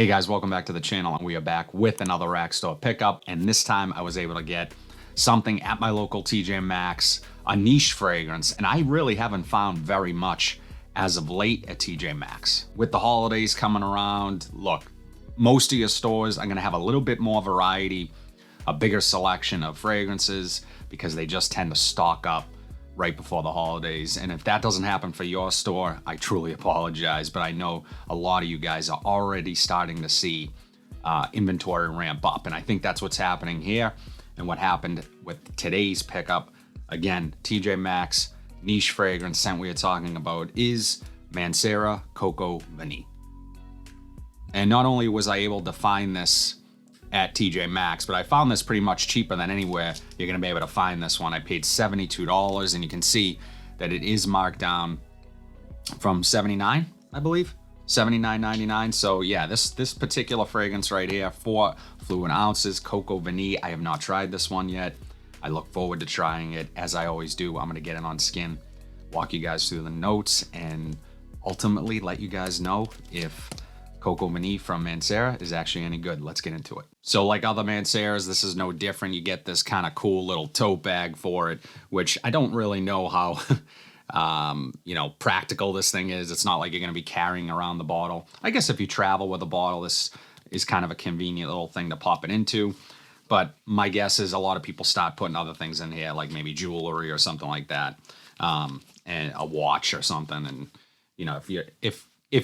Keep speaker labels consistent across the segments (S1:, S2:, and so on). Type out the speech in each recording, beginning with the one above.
S1: Hey guys, welcome back to the channel, and we are back with another rack store pickup, and this time I was able to get something at my local TJ Maxx, a niche fragrance, and I really haven't found very much as of late at TJ Maxx. With the holidays coming around, look, most of your stores are gonna have a little bit more variety, a bigger selection of fragrances, because they just tend to stock up right before the holidays. And if that doesn't happen for your store, I truly apologize, but I know a lot of you guys are already starting to see inventory ramp up, and I think that's what's happening here. And what happened with today's pickup, again, TJ Maxx niche fragrance scent we are talking about is Mancera Coco Vanille. And not only was I able to find this at TJ Maxx, but I found this pretty much cheaper than anywhere you're gonna be able to find this one. I paid $72, and you can see that it is marked down from $79, I believe, $79.99. So yeah, this particular fragrance right here, 4 fluid ounces, Coco Vanille. I have not tried this one yet. I look forward to trying it, as I always do. I'm gonna get it on skin, walk you guys through the notes, and ultimately let you guys know if Coco Vanille from Mancera is actually any good. Let's get into it. So like other Manceras, this is no different. You get this kind of cool little tote bag for it, which I don't really know how practical this thing is. It's not like you're going to be carrying around the bottle. I guess if you travel with a bottle, this is kind of a convenient little thing to pop it into. But my guess is a lot of people start putting other things in here, like maybe jewelry or something like that, and a watch or something. And if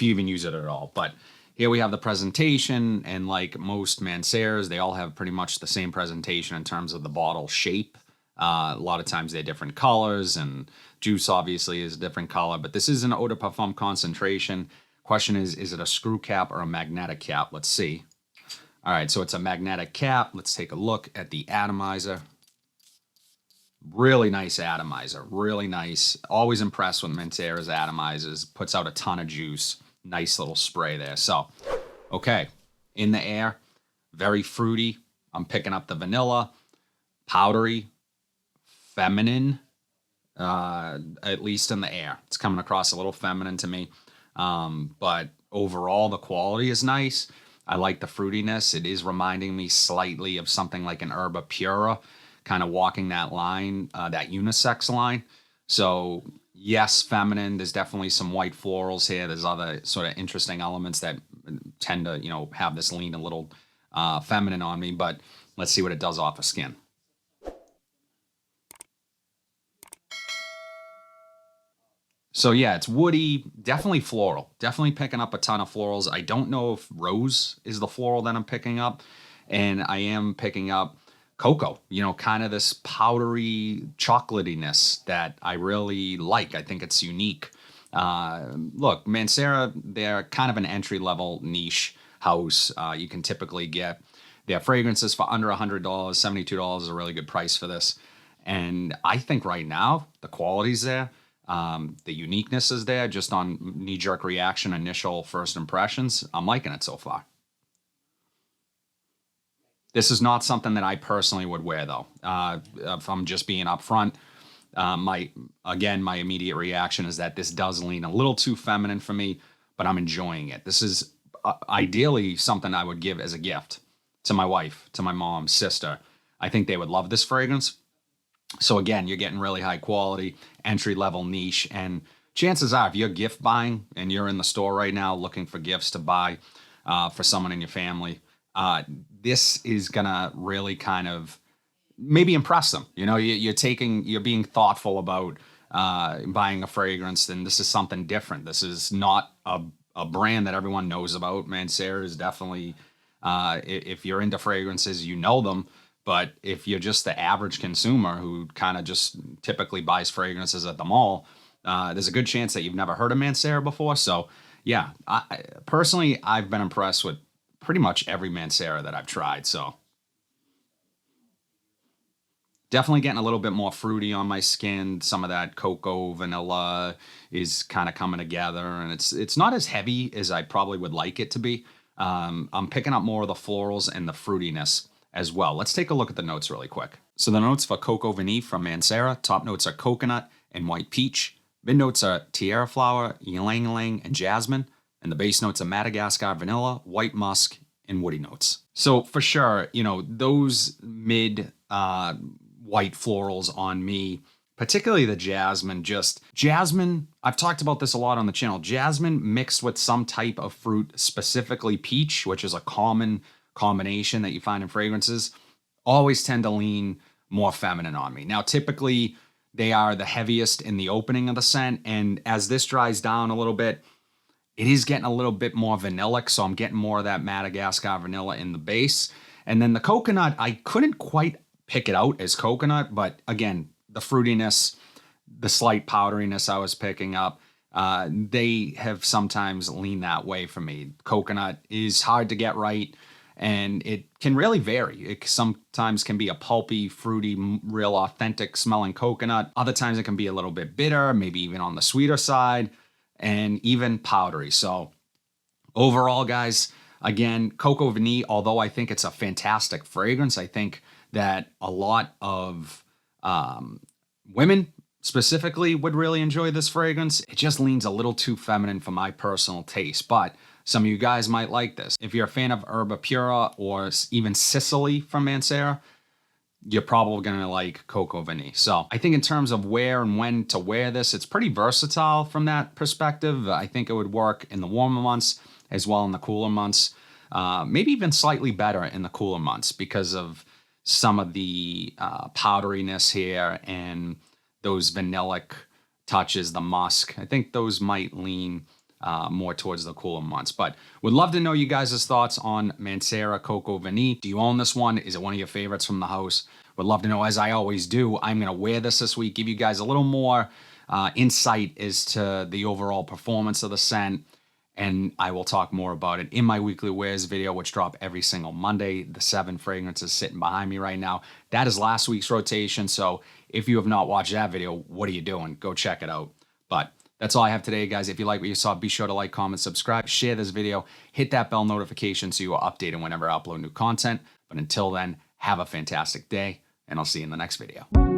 S1: you even use it at all. But here we have the presentation, and like most Manceras, they all have pretty much the same presentation in terms of the bottle shape. A lot of times they're different colors, and juice obviously is a different color, but this is an eau de parfum concentration. Question is it a screw cap or a magnetic cap? Let's see. All right, so it's a magnetic cap. Let's take a look at the atomizer. Really nice atomizer, really nice. Always impressed with Mancera's atomizers. Puts out a ton of juice. Nice little spray there. So, okay, in the air, very fruity. I'm picking up the vanilla, powdery, feminine, at least in the air. It's coming across a little feminine to me. But overall, the quality is nice. I like the fruitiness. It is reminding me slightly of something like an Herba Pura, kind of walking that line, that unisex line. So yes, feminine. There's definitely some white florals here. There's other sort of interesting elements that tend to, have this lean a little feminine on me. But let's see what it does off of skin. So yeah, it's woody, definitely floral. Definitely picking up a ton of florals. I don't know if rose is the floral that I'm picking up. And I am picking up cocoa, kind of this powdery chocolatiness that I really like. I think it's unique. Look, Mancera, they're kind of an entry-level niche house. You can typically get their fragrances for under $100. $72 is a really good price for this. And I think right now, the quality's there. The uniqueness is there, just on knee-jerk reaction, initial first impressions. I'm liking it so far. This is not something that I personally would wear, though. If I'm just being upfront, my immediate reaction is that this does lean a little too feminine for me, but I'm enjoying it. This is ideally something I would give as a gift to my wife, to my mom, sister. I think they would love this fragrance. So again, you're getting really high quality, entry-level niche, and chances are if you're gift buying and you're in the store right now looking for gifts to buy for someone in your family, this is gonna really kind of maybe impress them. You're being thoughtful about buying a fragrance, and this is something different. This is not a brand that everyone knows about. Mancera is definitely, if you're into fragrances, you know them. But if you're just the average consumer who kind of just typically buys fragrances at the mall, there's a good chance that you've never heard of Mancera before. So yeah, personally, I've been impressed with pretty much every Mancera that I've tried. So definitely getting a little bit more fruity on my skin. Some of that cocoa vanilla is kind of coming together, and it's not as heavy as I probably would like it to be. I'm picking up more of the florals and the fruitiness as well. Let's take a look at the notes really quick. So the notes for Coco Vanille from Mancera, top notes are coconut and white peach. Mid notes are tiara flower, ylang ylang, and jasmine. And the base notes are Madagascar vanilla, white musk, and woody notes. So for sure, you know, those mid white florals on me, particularly the jasmine, I've talked about this a lot on the channel. Jasmine mixed with some type of fruit, specifically peach, which is a common combination that you find in fragrances, always tend to lean more feminine on me. Now, typically they are the heaviest in the opening of the scent. And as this dries down a little bit, it is getting a little bit more vanillic. So I'm getting more of that Madagascar vanilla in the base. And then the coconut, I couldn't quite pick it out as coconut, but again, the fruitiness, the slight powderiness I was picking up, they have sometimes leaned that way for me. Coconut is hard to get right, and it can really vary. It sometimes can be a pulpy, fruity, real authentic smelling coconut. Other times it can be a little bit bitter, maybe even on the sweeter side, and even powdery. So overall, guys, again, Coco Vanille, although I think it's a fantastic fragrance, I think that a lot of women specifically would really enjoy this fragrance. It just leans a little too feminine for my personal taste, but some of you guys might like this. If you're a fan of Herba Pura or even Sicily from Mancera, you're probably gonna like Coco Vanille. So I think in terms of where and when to wear this, it's pretty versatile from that perspective. I think it would work in the warmer months as well in the cooler months. Maybe even slightly better in the cooler months because of some of the powderiness here and those vanillic touches, the musk. I think those might lean more towards the cooler months. But would love to know you guys' thoughts on Mancera Coco Vanille. Do you own this one? Is it one of your favorites from the house? Would love to know, as I always do. I'm going to wear this week, give you guys a little more insight as to the overall performance of the scent. And I will talk more about it in my weekly wears video, which drop every single Monday. The 7 fragrances sitting behind me right now. That is last week's rotation. So if you have not watched that video, what are you doing? Go check it out. But that's all I have today, guys. If you like what you saw, be sure to like, comment, subscribe, share this video, hit that bell notification so you are updated whenever I upload new content. But until then, have a fantastic day, and I'll see you in the next video.